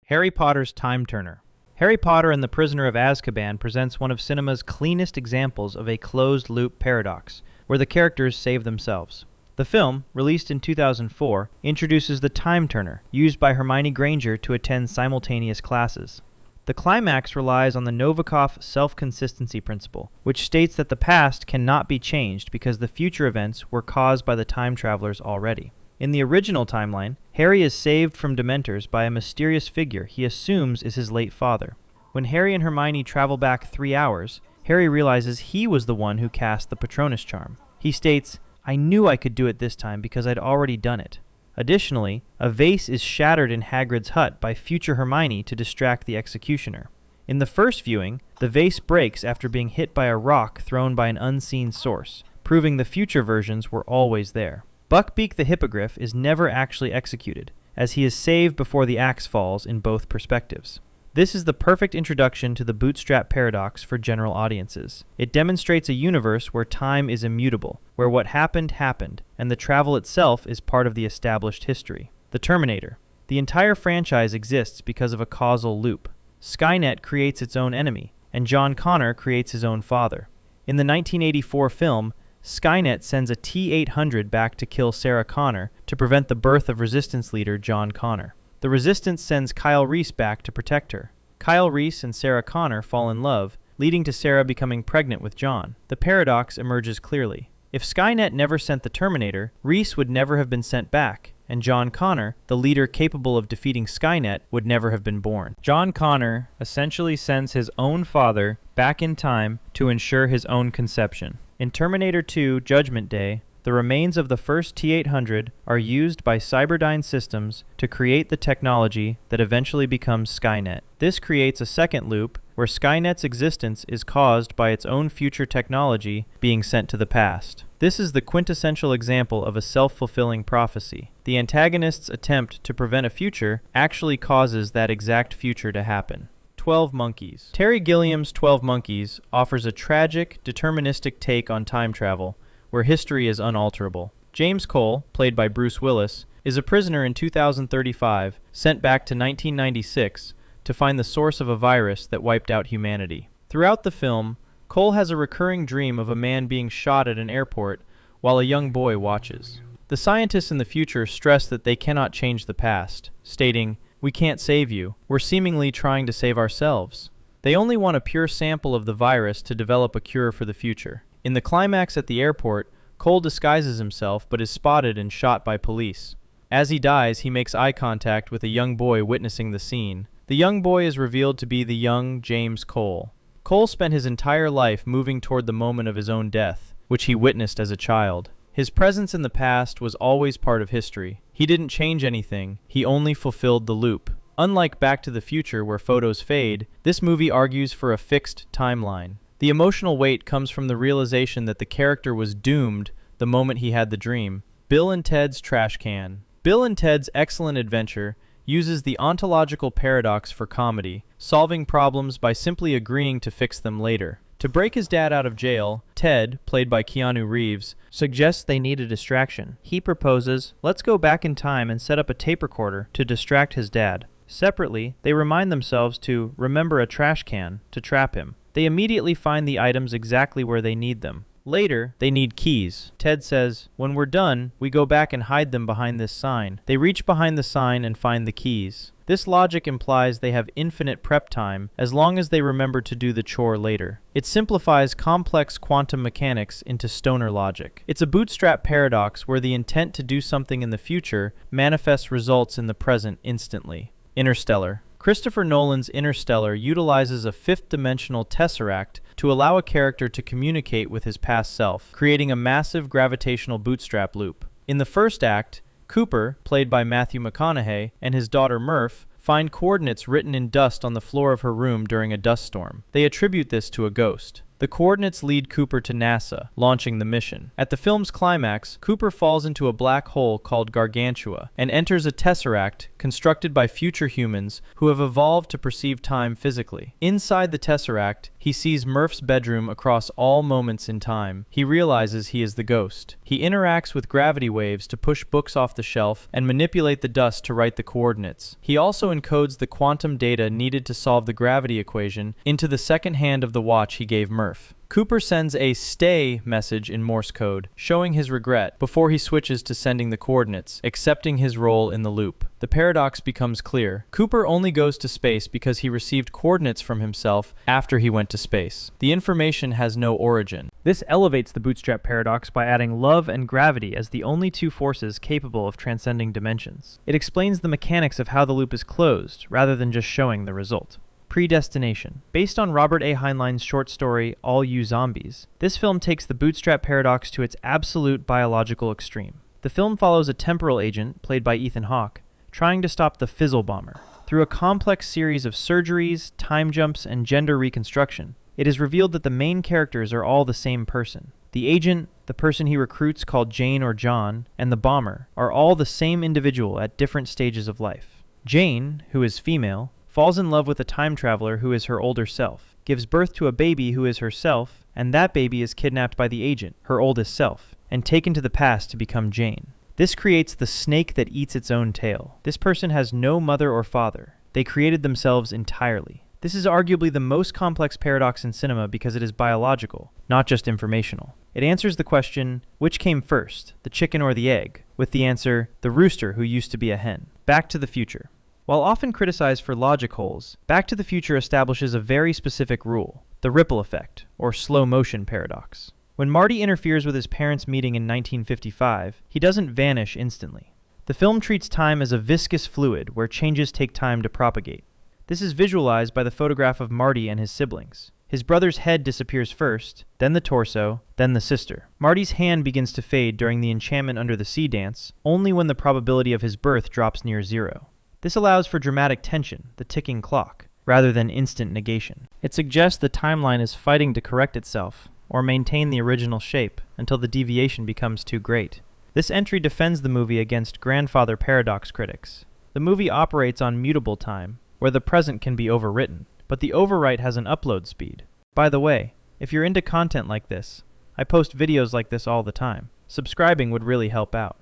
Harry Potter's Time Turner. Harry Potter and the Prisoner of Azkaban presents one of cinema's cleanest examples of a closed-loop paradox, where the characters save themselves. The film, released in 2004, introduces the Time Turner, used by Hermione Granger to attend simultaneous classes. The climax relies on the Novikov self-consistency principle, which states that the past cannot be changed because the future events were caused by the time travelers already. In the original timeline, Harry is saved from Dementors by a mysterious figure he assumes is his late father. When Harry and Hermione travel back 3 hours, Harry realizes he was the one who cast the Patronus charm. He states, "I knew I could do it this time because I'd already done it." Additionally, a vase is shattered in Hagrid's hut by future Hermione to distract the executioner. In the first viewing, the vase breaks after being hit by a rock thrown by an unseen source, proving the future versions were always there. Buckbeak the Hippogriff is never actually executed, as he is saved before the axe falls in both perspectives. This is the perfect introduction to the bootstrap paradox for general audiences. It demonstrates a universe where time is immutable, where what happened happened, and the travel itself is part of the established history. The Terminator. The entire franchise exists because of a causal loop. Skynet creates its own enemy, and John Connor creates his own father. In the 1984 film, Skynet sends a T-800 back to kill Sarah Connor to prevent the birth of Resistance leader John Connor. The Resistance sends Kyle Reese back to protect her. Kyle Reese and Sarah Connor fall in love, leading to Sarah becoming pregnant with John. The paradox emerges clearly. If Skynet never sent the Terminator, Reese would never have been sent back, and John Connor, the leader capable of defeating Skynet, would never have been born. John Connor essentially sends his own father back in time to ensure his own conception. In Terminator 2: Judgment Day, the remains of the first T-800 are used by Cyberdyne Systems to create the technology that eventually becomes Skynet. This creates a second loop where Skynet's existence is caused by its own future technology being sent to the past. This is the quintessential example of a self-fulfilling prophecy. The antagonist's attempt to prevent a future actually causes that exact future to happen. 12 Monkeys. Terry Gilliam's 12 Monkeys offers a tragic, deterministic take on time travel, where history is unalterable. James Cole, played by Bruce Willis, is a prisoner in 2035, sent back to 1996 to find the source of a virus that wiped out humanity. Throughout the film, Cole has a recurring dream of a man being shot at an airport while a young boy watches. The scientists in the future stress that they cannot change the past, stating, "We can't save you. We're seemingly trying to save ourselves." They only want a pure sample of the virus to develop a cure for the future. In the climax at the airport, Cole disguises himself but is spotted and shot by police. As he dies, he makes eye contact with a young boy witnessing the scene. The young boy is revealed to be the young James Cole. Cole spent his entire life moving toward the moment of his own death, which he witnessed as a child. His presence in the past was always part of history. He didn't change anything, he only fulfilled the loop. Unlike Back to the Future, where photos fade, this movie argues for a fixed timeline. The emotional weight comes from the realization that the character was doomed the moment he had the dream. Bill and Ted's Trash Can. Bill and Ted's Excellent Adventure uses the ontological paradox for comedy, solving problems by simply agreeing to fix them later. To break his dad out of jail, Ted, played by Keanu Reeves, suggests they need a distraction. He proposes, "Let's go back in time and set up a tape recorder to distract his dad." Separately, they remind themselves to remember a trash can to trap him. They immediately find the items exactly where they need them. Later, they need keys. Ted says, "When we're done, we go back and hide them behind this sign." They reach behind the sign and find the keys. This logic implies they have infinite prep time as long as they remember to do the chore later. It simplifies complex quantum mechanics into stoner logic. It's a bootstrap paradox where the intent to do something in the future manifests results in the present instantly. Interstellar. Christopher Nolan's Interstellar utilizes a fifth-dimensional tesseract to allow a character to communicate with his past self, creating a massive gravitational bootstrap loop. In the first act, Cooper, played by Matthew McConaughey, and his daughter Murph find coordinates written in dust on the floor of her room during a dust storm. They attribute this to a ghost. The coordinates lead Cooper to NASA, launching the mission. At the film's climax, Cooper falls into a black hole called Gargantua and enters a tesseract constructed by future humans who have evolved to perceive time physically. Inside the tesseract, he sees Murph's bedroom across all moments in time. He realizes he is the ghost. He interacts with gravity waves to push books off the shelf and manipulate the dust to write the coordinates. He also encodes the quantum data needed to solve the gravity equation into the second hand of the watch he gave Murph. Cooper sends a stay message in Morse code, showing his regret, before he switches to sending the coordinates, accepting his role in the loop. The paradox becomes clear. Cooper only goes to space because he received coordinates from himself after he went to space. The information has no origin. This elevates the bootstrap paradox by adding love and gravity as the only two forces capable of transcending dimensions. It explains the mechanics of how the loop is closed, rather than just showing the result. Predestination. Based on Robert A. Heinlein's short story, All You Zombies, this film takes the bootstrap paradox to its absolute biological extreme. The film follows a temporal agent, played by Ethan Hawke, trying to stop the Fizzle bomber. Through a complex series of surgeries, time jumps, and gender reconstruction, it is revealed that the main characters are all the same person. The agent, the person he recruits called Jane or John, and the bomber are all the same individual at different stages of life. Jane, who is female, falls in love with a time traveler who is her older self, gives birth to a baby who is herself, and that baby is kidnapped by the agent, her oldest self, and taken to the past to become Jane. This creates the snake that eats its own tail. This person has no mother or father. They created themselves entirely. This is arguably the most complex paradox in cinema because it is biological, not just informational. It answers the question, which came first, the chicken or the egg, with the answer, the rooster who used to be a hen. Back to the Future. While often criticized for logic holes, Back to the Future establishes a very specific rule, the ripple effect, or slow motion paradox. When Marty interferes with his parents' meeting in 1955, he doesn't vanish instantly. The film treats time as a viscous fluid where changes take time to propagate. This is visualized by the photograph of Marty and his siblings. His brother's head disappears first, then the torso, then the sister. Marty's hand begins to fade during the Enchantment Under the Sea dance, only when the probability of his birth drops near zero. This allows for dramatic tension, the ticking clock, rather than instant negation. It suggests the timeline is fighting to correct itself, or maintain the original shape, until the deviation becomes too great. This entry defends the movie against grandfather paradox critics. The movie operates on mutable time, where the present can be overwritten, but the overwrite has an upload speed. By the way, if you're into content like this, I post videos like this all the time. Subscribing would really help out.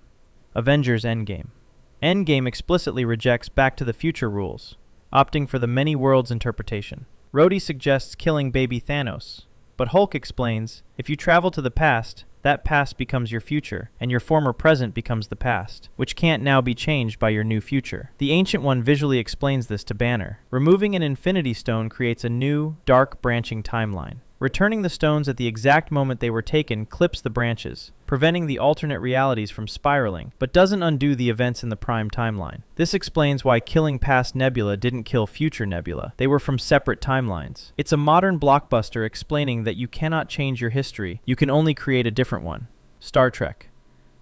Avengers Endgame. Endgame explicitly rejects Back to the Future rules, opting for the many worlds interpretation. Rhodey suggests killing baby Thanos, but Hulk explains, if you travel to the past, that past becomes your future, and your former present becomes the past, which can't now be changed by your new future. The Ancient One visually explains this to Banner. Removing an Infinity Stone creates a new, dark branching timeline. Returning the stones at the exact moment they were taken clips the branches, preventing the alternate realities from spiraling, but doesn't undo the events in the prime timeline. This explains why killing past Nebula didn't kill future Nebula. They were from separate timelines. It's a modern blockbuster explaining that you cannot change your history, you can only create a different one. Star Trek.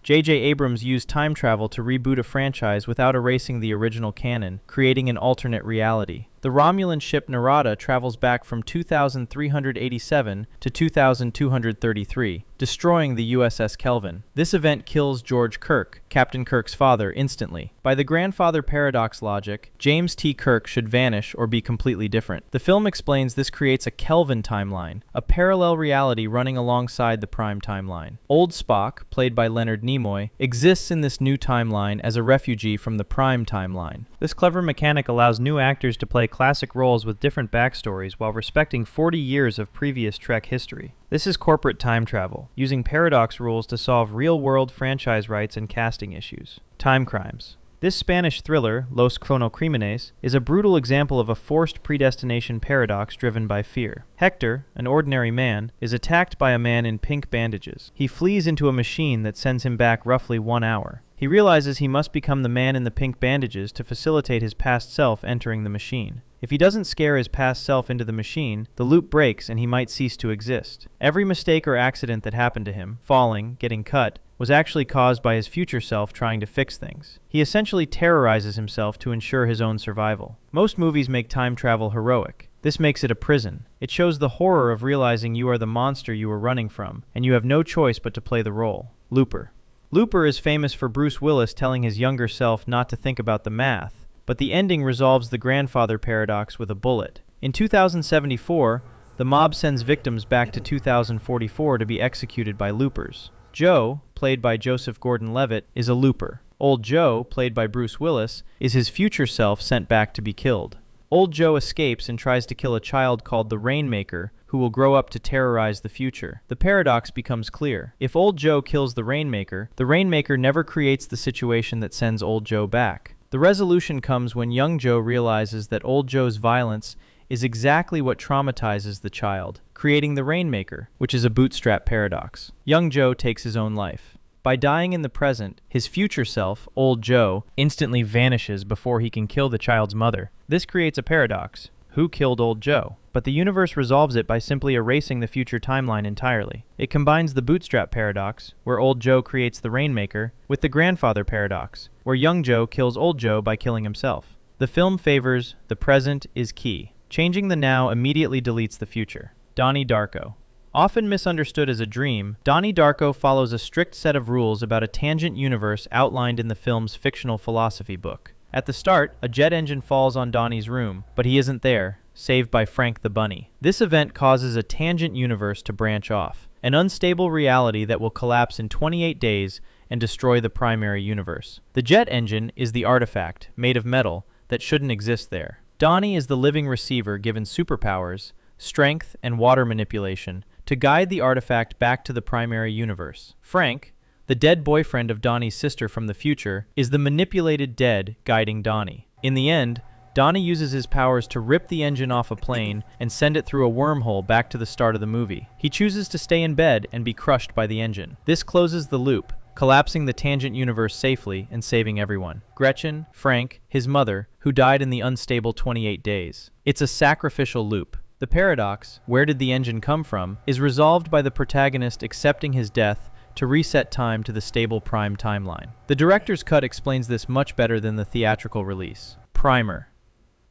J.J. Abrams used time travel to reboot a franchise without erasing the original canon, creating an alternate reality. The Romulan ship Narada travels back from 2387 to 2233, destroying the USS Kelvin. This event kills George Kirk, Captain Kirk's father, instantly. By the grandfather paradox logic, James T. Kirk should vanish or be completely different. The film explains this creates a Kelvin timeline, a parallel reality running alongside the prime timeline. Old Spock, played by Leonard Nimoy, exists in this new timeline as a refugee from the prime timeline. This clever mechanic allows new actors to play classic roles with different backstories while respecting 40 years of previous Trek history. This is corporate time travel, using paradox rules to solve real-world franchise rights and casting issues. Time crimes. This Spanish thriller, Los Cronocrímenes, is a brutal example of a forced predestination paradox driven by fear. Hector, an ordinary man, is attacked by a man in pink bandages. He flees into a machine that sends him back roughly 1 hour. He realizes he must become the man in the pink bandages to facilitate his past self entering the machine. If he doesn't scare his past self into the machine, the loop breaks and he might cease to exist. Every mistake or accident that happened to him, falling, getting cut, was actually caused by his future self trying to fix things. He essentially terrorizes himself to ensure his own survival. Most movies make time travel heroic. This makes it a prison. It shows the horror of realizing you are the monster you were running from, and you have no choice but to play the role. Looper. Looper is famous for Bruce Willis telling his younger self not to think about the math, but the ending resolves the grandfather paradox with a bullet. In 2074, the mob sends victims back to 2044 to be executed by loopers. Joe, played by Joseph Gordon-Levitt, is a looper. Old Joe, played by Bruce Willis, is his future self sent back to be killed. Old Joe escapes and tries to kill a child called the Rainmaker, who will grow up to terrorize the future. The paradox becomes clear. If Old Joe kills the Rainmaker never creates the situation that sends Old Joe back. The resolution comes when young Joe realizes that Old Joe's violence is exactly what traumatizes the child, creating the Rainmaker, which is a bootstrap paradox. Young Joe takes his own life. By dying in the present, his future self, Old Joe, instantly vanishes before he can kill the child's mother. This creates a paradox. Who killed Old Joe? But the universe resolves it by simply erasing the future timeline entirely. It combines the bootstrap paradox, where Old Joe creates the Rainmaker, with the grandfather paradox, where young Joe kills Old Joe by killing himself. The film favors the present is key. Changing the now immediately deletes the future. Donnie Darko. Often misunderstood as a dream, Donnie Darko follows a strict set of rules about a tangent universe outlined in the film's fictional philosophy book. At the start, a jet engine falls on Donnie's room, but he isn't there, saved by Frank the Bunny. This event causes a tangent universe to branch off, an unstable reality that will collapse in 28 days and destroy the primary universe. The jet engine is the artifact, made of metal, that shouldn't exist there. Donnie is the living receiver given superpowers, strength, and water manipulation to guide the artifact back to the primary universe. Frank, the dead boyfriend of Donnie's sister from the future, is the manipulated dead guiding Donnie. In the end, Donnie uses his powers to rip the engine off a plane and send it through a wormhole back to the start of the movie. He chooses to stay in bed and be crushed by the engine. This closes the loop, collapsing the tangent universe safely and saving everyone. Gretchen, Frank, his mother, who died in the unstable 28 days. It's a sacrificial loop. The paradox, where did the engine come from, is resolved by the protagonist accepting his death to reset time to the stable prime timeline. The director's cut explains this much better than the theatrical release. Primer.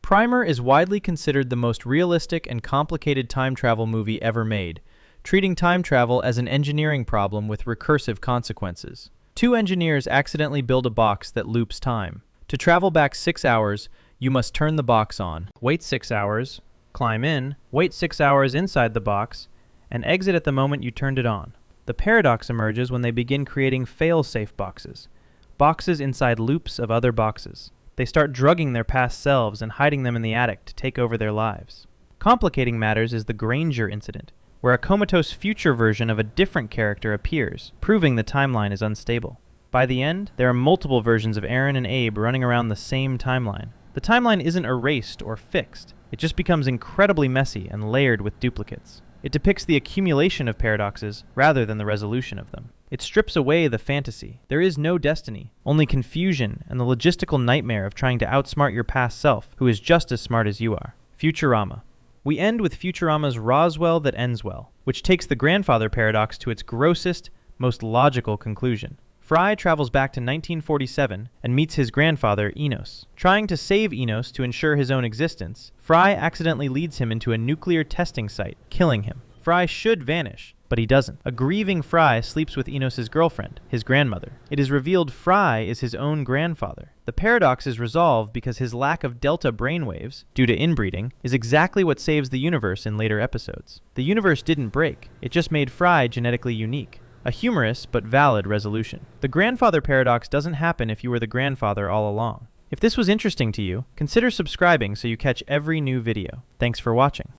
Primer is widely considered the most realistic and complicated time travel movie ever made, treating time travel as an engineering problem with recursive consequences. Two engineers accidentally build a box that loops time. To travel back 6 hours, you must turn the box on, wait 6 hours, climb in, wait 6 hours inside the box, and exit at the moment you turned it on. The paradox emerges when they begin creating fail-safe boxes, boxes inside loops of other boxes. They start drugging their past selves and hiding them in the attic to take over their lives. Complicating matters is the Granger incident, where a comatose future version of a different character appears, proving the timeline is unstable. By the end, there are multiple versions of Aaron and Abe running around the same timeline. The timeline isn't erased or fixed. It just becomes incredibly messy and layered with duplicates. It depicts the accumulation of paradoxes rather than the resolution of them. It strips away the fantasy. There is no destiny, only confusion and the logistical nightmare of trying to outsmart your past self, who is just as smart as you are. Futurama. We end with Futurama's Roswell that ends well, which takes the grandfather paradox to its grossest, most logical conclusion. Fry travels back to 1947 and meets his grandfather, Enos. Trying to save Enos to ensure his own existence, Fry accidentally leads him into a nuclear testing site, killing him. Fry should vanish, but he doesn't. A grieving Fry sleeps with Enos' girlfriend, his grandmother. It is revealed Fry is his own grandfather. The paradox is resolved because his lack of delta brainwaves, due to inbreeding, is exactly what saves the universe in later episodes. The universe didn't break, it just made Fry genetically unique. A humorous but valid resolution. The grandfather paradox doesn't happen if you were the grandfather all along. If this was interesting to you, consider subscribing so you catch every new video. Thanks for watching.